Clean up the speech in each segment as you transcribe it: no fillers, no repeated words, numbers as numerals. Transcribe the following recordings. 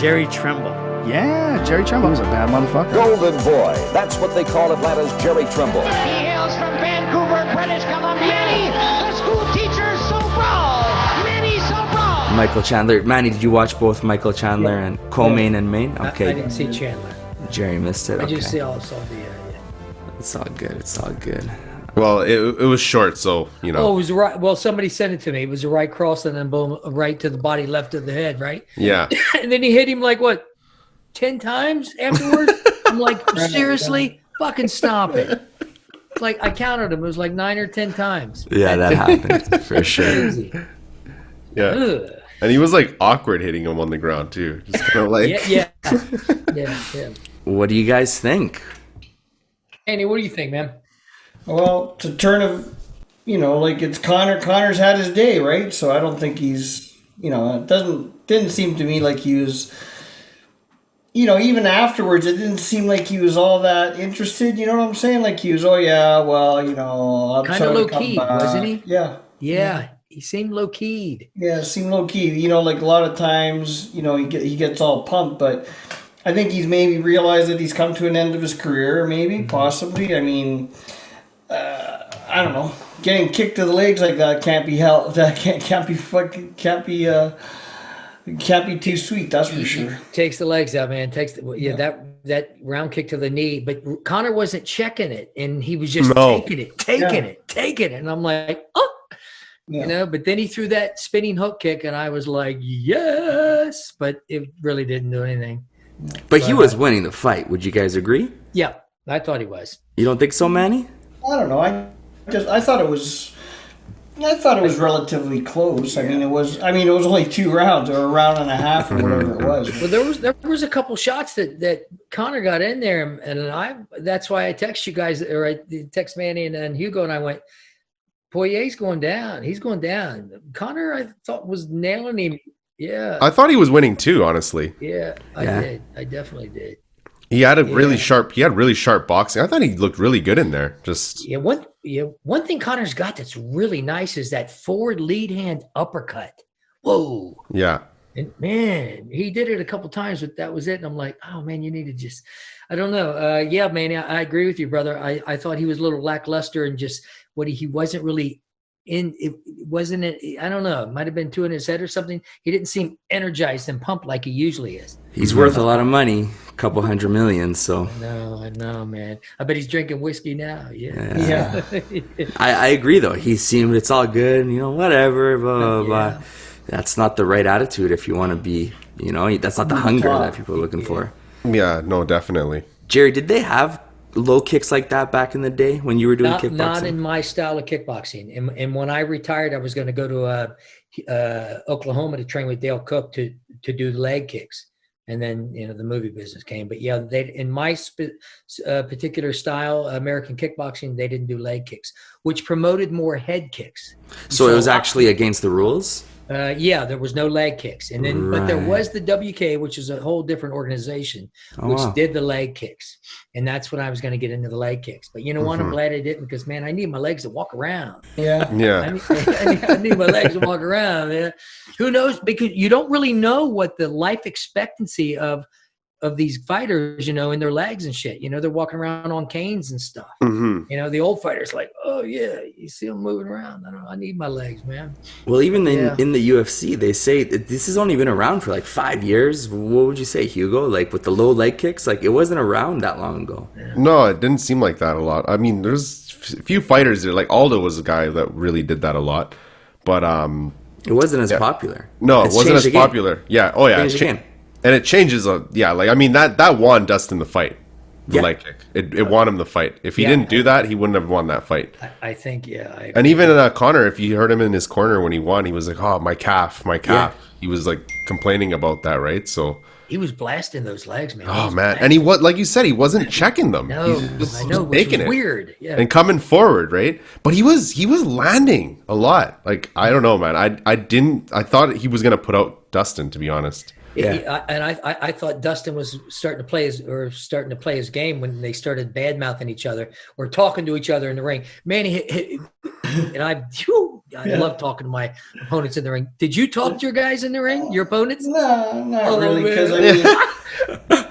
Jerry Trimble. Yeah, Jerry Trimble was a bad motherfucker. Golden Boy. That's what they call Atlanta's Jerry Trimble. He hails from Vancouver, British Columbia. Manny, the school teacher, Sobral. Manny Sobral. Michael Chandler. Manny, did you watch both Michael Chandler and co-main and main? Okay. I didn't see Chandler. Jerry missed it. I Okay. just saw the It's all good. It's all good. Well, it was short, so, you know. Oh, it was right. Well, somebody sent it to me. It was a right cross and then boom, a right to the body, left to the head, right? Yeah. And then he hit him like, what, 10 times afterwards? I'm like, seriously? Fucking stop it. It's like, I counted him. It was like 9 or 10 times. Yeah, that happened for sure. Crazy. Yeah. Ugh. And he was like awkward hitting him on the ground too. Just kind of like Yeah. What do you guys think? Andy, what do you think, man? Well, to turn of, like it's Conor. Conor's had his day, right? So I don't think he's, it didn't seem to me like he was, even afterwards, it didn't seem like he was all that interested. You know what I'm saying? Like he was, I'm Kind of low key, wasn't he? Yeah. He seemed low keyed. Yeah, seemed low key. Like a lot of times, he gets all pumped, but I think he's maybe realized that he's come to an end of his career, maybe, possibly. I mean, I don't know. Getting kicked to the legs like that can't be held. That can't be too sweet. That's for sure. Takes the legs out, man. That round kick to the knee. But Conor wasn't checking it, and he was just taking it, and I'm like, oh. Yeah. But then he threw that spinning hook kick, and I was like, yes, but it really didn't do anything. But he was winning the fight. Would you guys agree? Yeah, I thought he was. You don't think so, Manny? I don't know. I thought it was relatively close. I mean, it was only 2 rounds or a round and a half or whatever it was. Well, there was a couple shots that Conor got in there, and that's why I text you guys, or I text Manny and Hugo, and I went, Poirier's going down. He's going down. Conor, I thought, was nailing him. Yeah. I thought he was winning too, honestly. Yeah, I did. I definitely did. He had really sharp boxing. I thought he looked really good in there. One thing Conor's got that's really nice is that forward lead hand uppercut. Whoa. Yeah. And man, he did it a couple times, but that was it. And I'm like, oh man, you need to just, I don't know. Yeah, man, I agree with you, brother. I thought he was a little lackluster and just he wasn't really I don't know. It might have been 2 in his head or something. He didn't seem energized and pumped like he usually is. He's worth a lot of money, a couple $100 million. So I know, man. I bet he's drinking whiskey now. Yeah. I agree, though. He seemed it's all good, whatever, blah, blah, blah. That's not the right attitude if you want to be, that's not the hunger that people are looking for. Yeah, no, definitely. Jerry, did they have low kicks like that back in the day when you were doing kickboxing? Not in my style of kickboxing. And when I retired, I was going to go to Oklahoma to train with Dale Cook to do leg kicks. And then, the movie business came. But yeah, in my particular style, American kickboxing, they didn't do leg kicks, which promoted more head kicks. So it was actually against the rules? Yeah, there was no leg kicks. And then, but there was the WK, which is a whole different organization, which did the leg kicks. And that's when I was going to get into the leg kicks. But you know what? I'm glad I didn't, because man, I need my legs to walk around. Yeah. I need my legs to walk around, man. Who knows? Because you don't really know what the life expectancy of these fighters, in their legs and shit. They're walking around on canes and stuff. Mm-hmm. The old fighters like, oh yeah, you see them moving around. I need my legs, man. Well, even in the UFC, they say that this has only been around for like 5 years. What would you say, Hugo? Like with the low leg kicks, like it wasn't around that long ago. Yeah. No, it didn't seem like that a lot. I mean, there's a few fighters there. Like Aldo was a guy that really did that a lot, but it wasn't as popular. No, it wasn't as popular. Yeah. Oh yeah. And it changes. That won Dustin the fight. The leg kick. It won him the fight. If he didn't do that, he wouldn't have won that fight. I think, and even Conor, if you heard him in his corner when he won, he was like, "Oh, my calf." Yeah. He was like complaining about that, right? So he was blasting those legs, man. Oh man, and he was like you said, he wasn't checking them. No, I know, which was weird. Yeah, and coming forward, right? But he was landing a lot. Like I don't know, man. I thought he was gonna put out Dustin, to be honest. Yeah, I thought Dustin was starting to play his game when they started bad mouthing each other or talking to each other in the ring. Man, I love talking to my opponents in the ring. Did you talk to your guys in the ring? Your opponents? No, not Oh, really, man. because I mean,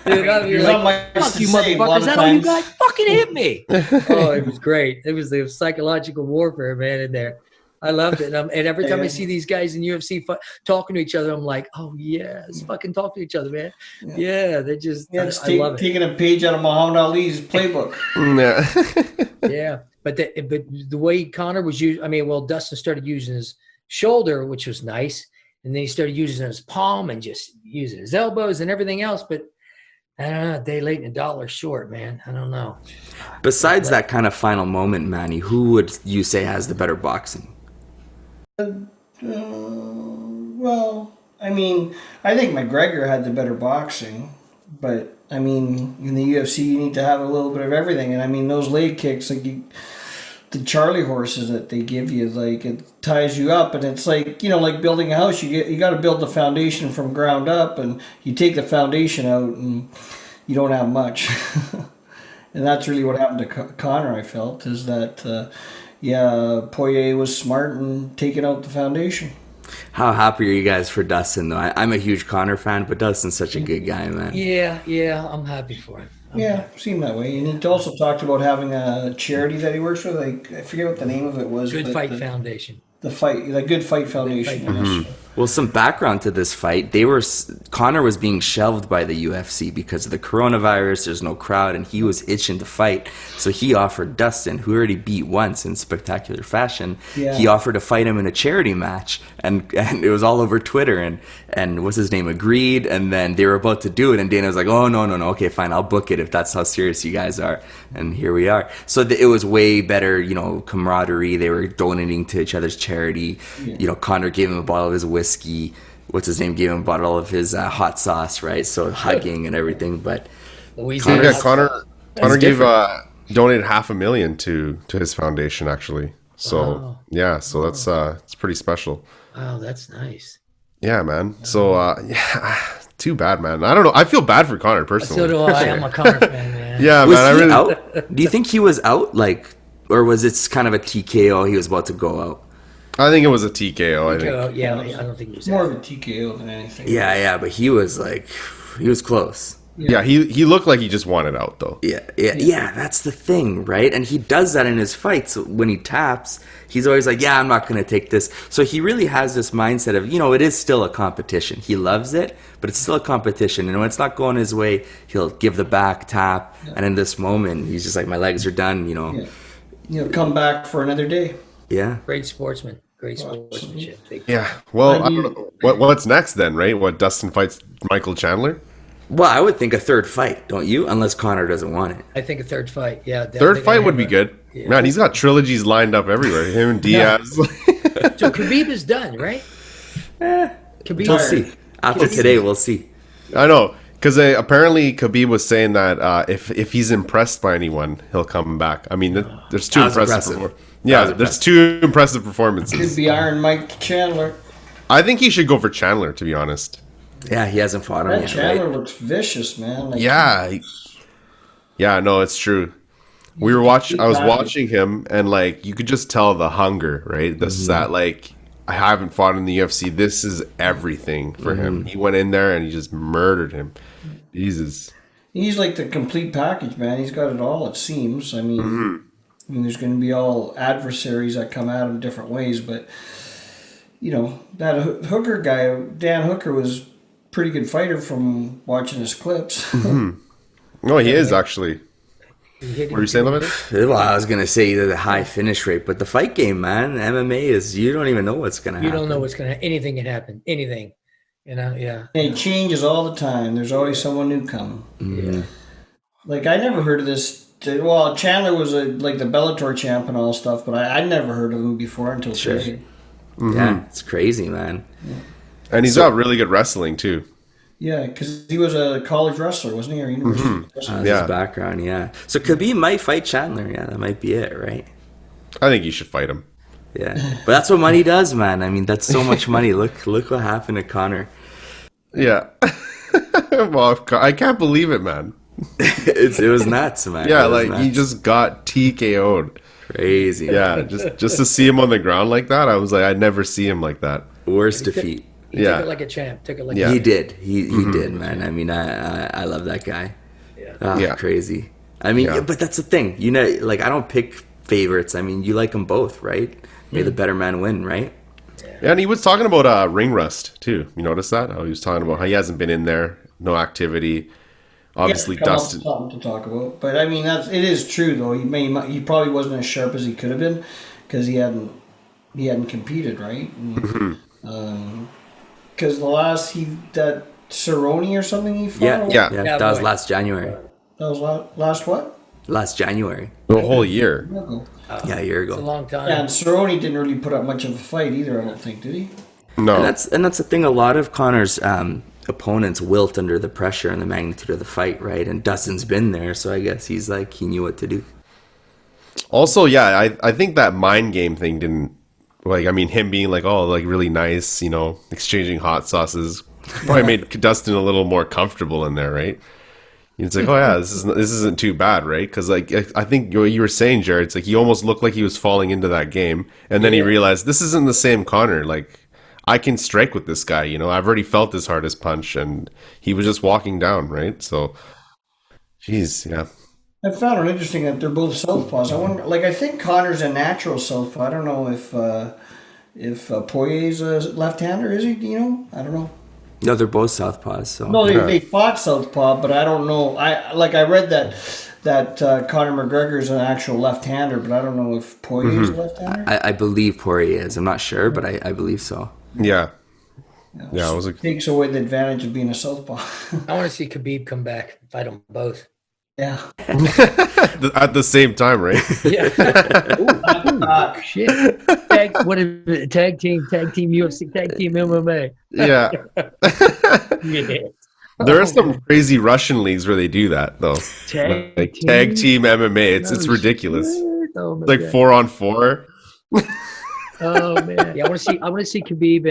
Dude, there's not much fuck to you, say a lot motherfuckers! of That all you times. guys fucking hit me. Oh, it was great. It was the psychological warfare, man, in there. I loved it. And every time I see these guys in UFC talking to each other, I'm like, oh, yeah, let's fucking talk to each other, man. Yeah, they just, It's I love it. taking a page out of Muhammad Ali's playbook. Yeah. Yeah, but the way Conor was used, I mean, well, Dustin started using his shoulder, which was nice, and then he started using his palm and just using his elbows and everything else. But I don't know, a day late and a dollar short, man. I don't know. Besides that kind of final moment, Manny, who would you say has the better boxing? Well, I mean, I think McGregor had the better boxing, but I mean, in the UFC, you need to have a little bit of everything. And I mean, those leg kicks, like the Charlie horses that they give you, like it ties you up, and it's like, you know, like building a house. You got to build the foundation from ground up, and you take the foundation out, and you don't have much. And that's really what happened to Conor. I felt is that. Poirier was smart in taking out the foundation. How happy are you guys for Dustin, though? I'm a huge Conor fan, but Dustin's such a good guy, man. Yeah, I'm happy for him. Seemed that way. And he also talked about having a charity that he works with. Like, I forget what the name of it was. Good Fight Foundation. The Good Fight Foundation. Mm-hmm. Well, some background to this fight. Conor was being shelved by the UFC because of the coronavirus. There's no crowd, and he was itching to fight. So he offered Dustin, who already beat once in spectacular fashion, he offered to fight him in a charity match. And it was all over Twitter. And what's his name? Agreed. And then they were about to do it. And Dana was like, oh, no. Okay, fine. I'll book it if that's how serious you guys are. And here we are. So it was way better, camaraderie. They were donating to each other's charity. Conor gave him a bottle of his whiskey. What's his name? Gave him a bottle of his hot sauce, right? So hugging and everything. But Conor gave donated $500,000 to his foundation, actually. So so that's it's pretty special. Wow, that's nice. Yeah, man. So too bad, man. I don't know. I feel bad for Conor personally. So do I. I'm a Conor fan, man. Yeah, was man. he out? Do you think he was out, or was it kind of a TKO? He was about to go out. I think it was a TKO. I think. Yeah, I don't think he was More out. of a TKO than anything. Yeah, but he was close. Yeah, he looked like he just wanted out, though. Yeah, that's the thing, right? And he does that in his fights. When he taps, he's always like, yeah, I'm not going to take this. So he really has this mindset of, it is still a competition. He loves it, but it's still a competition. And when it's not going his way, he'll give the back tap. Yeah. And in this moment, he's just like, my legs are done, come back for another day. Yeah. Great sportsman. Great sportsmanship. Yeah. Well, I don't know. What's next then, right? What, Dustin fights Michael Chandler? Well, I would think a third fight, don't you? Unless Conor doesn't want it. I think a third fight, yeah. Third fight would be good. Yeah. Man, he's got trilogies lined up everywhere. Him and Diaz. So Khabib is done, right? Khabib. We'll see. After today, we'll see. I know. Because apparently Khabib was saying that if he's impressed by anyone, he'll come back. I mean, there's two impressive. There's two impressive performances. Could be Iron Mike Chandler. I think he should go for Chandler, to be honest. Yeah, he hasn't fought him yet. Chandler looks vicious, man. No, it's true. I was watching him, and you could just tell the hunger, right? That I haven't fought in the UFC. This is everything for him. He went in there and he just murdered him. Jesus. He's like the complete package, man. He's got it all, it seems. I mean, there's going to be all adversaries that come at him different ways, but that Hooker guy, Dan Hooker, was pretty good fighter from watching his clips. No, he is actually. What were you saying about it? Well, I was going to say either the high finish rate, but the fight game, man, MMA is, you don't even know what's going to happen. You don't know what's going to anything can happen. Anything. Yeah. And it changes all the time. There's always someone new coming. Mm-hmm. Yeah. I never heard of this. Well, Chandler was the Bellator champ and all stuff, but I'd never heard of him before until today. Yeah, it's crazy, man. Yeah. And he's got really good wrestling, too. Yeah, because he was a college wrestler, wasn't he? Or university wrestler? His background, yeah. So Khabib might fight Chandler. Yeah, that might be it, right? I think he should fight him. Yeah, but that's what money does, man. I mean, that's so much money. Look what happened to Conor. Yeah. Well, I can't believe it, man. It was nuts, man. Yeah, he just got TKO'd. Crazy. Yeah, just to see him on the ground like that, I was like, I'd never see him like that. Worst defeat. He took it like a champ. Yeah. He did. He did, man. I mean, I love that guy. Yeah. Crazy. I mean, but that's the thing. You know, like, I don't pick favorites. I mean, you like them both, right? May the better man win, right? Yeah, and he was talking about ring rust too. You notice that? How he was talking about how he hasn't been in there, no activity. Obviously, Dustin. Something to talk about, but I mean it is true though. He probably wasn't as sharp as he could have been because he hadn't competed, right? Because the last that Cerrone or something he fought. Yeah. That was last January. That was last what? Last January. The whole year. Yeah, a year ago. It's a long time. Yeah, and Cerrone didn't really put up much of a fight either. I don't think, did he? No. And that's the thing. A lot of Conor's opponents wilt under the pressure and the magnitude of the fight, right? And Dustin's been there, so I guess he knew what to do. Also, yeah, I think that mind game thing didn't, like, I mean, him being like, oh, like really nice, you know, exchanging hot sauces probably made Dustin a little more comfortable in there, right? It's like, oh yeah, this isn't too bad, right? Because like I think what you were saying, Jared, it's like he almost looked like he was falling into that game, and then he realized this isn't the same Conor. Like, I can strike with this guy, you know. I've already felt his hardest punch, and he was just walking down, right? So, jeez, yeah. I found it interesting that they're both southpaws. I wonder, like, I think Conor's a natural southpaw. I don't know if Poirier's a left-hander. Is he? Do you know? I don't know. No, they're both southpaws. So No, they fought southpaw, but I don't know. I read that Conor McGregor's an actual left-hander, but I don't know if Poirier's a left-hander. I believe Poirier is. I'm not sure, but I believe so. Yeah. Yeah, it was takes away the advantage of being a southpaw. I want to see Khabib come back, fight them both. Yeah. at the same time, right? Yeah. Shit. What is it? Tag team UFC, tag team MMA. Yeah. Yeah. There are some crazy Russian leagues where they do that, though. Tag team MMA. It's ridiculous. Oh, like God. 4-on-4. Oh man. Yeah, I want to see Khabib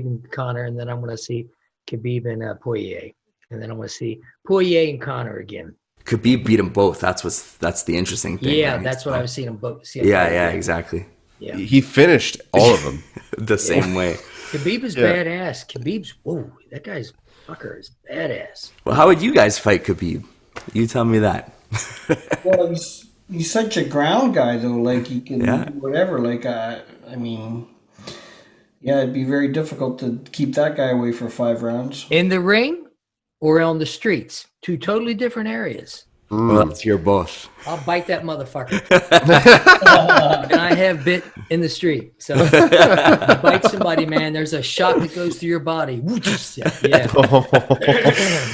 and Conor, and then I want to see Khabib and Poirier. And then I want to see Poirier and Conor again. Khabib beat them both. That's the interesting thing. Yeah, right? that's what I was seeing them both. Yeah, exactly. Yeah. He finished all of them the same way. Khabib is badass. Whoa, that guy's fucker is badass. Well, how would you guys fight Khabib? You tell me that. Well, he's such a ground guy, though. Like, he can do whatever. Like, I mean, yeah, it'd be very difficult to keep that guy away for 5 rounds. In the ring or on the streets? 2 totally different areas. Well, let's hear both. I'll bite that motherfucker. And I have bit in the street. So you bite somebody, man, there's a shot that goes through your body. Yeah.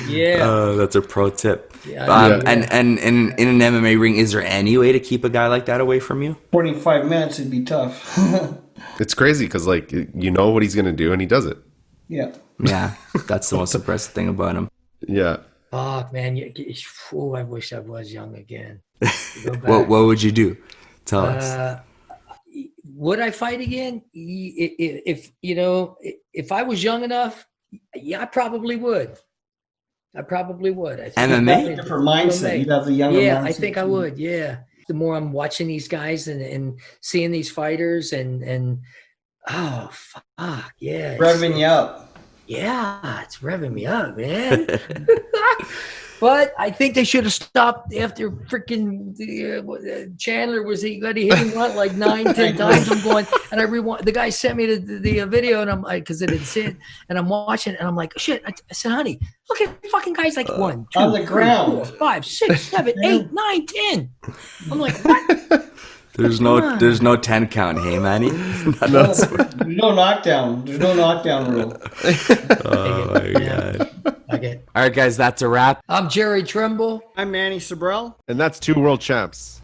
Yeah. That's a pro tip. Yeah. And in an MMA ring, is there any way to keep a guy like that away from you? 45 minutes, it'd be tough. It's crazy because, like, you know what he's going to do, and he does it. Yeah. Yeah, that's the most impressive thing about him. Yeah. Fuck, man. I wish I was young again. What would you do? Tell us. Would I fight again? If I was young enough, yeah, I probably would. I think MMA? Different mindset. You'd have the younger mindset. Yeah, I think I would. Yeah. The more I'm watching these guys and seeing these fighters and oh fuck yeah, Revving you up. Yeah, it's revving me up, man. But I think they should have stopped after freaking Chandler was he hit him like 9-10 times. I'm going and I rewind. The guy sent me the video and I'm like, because I didn't see it, and I'm watching it and I'm like, shit. I said, honey, look at fucking guys like 1, 2, on the ground, 4, 5, 6, 7, 8, 9, 10. I'm like, what? There's no 10 count, hey Manny. There's no knockdown. There's no knockdown rule. Oh my god. Okay. All right, guys, that's a wrap. I'm Jerry Trimble. I'm Manny Sobral. And that's 2 world champs.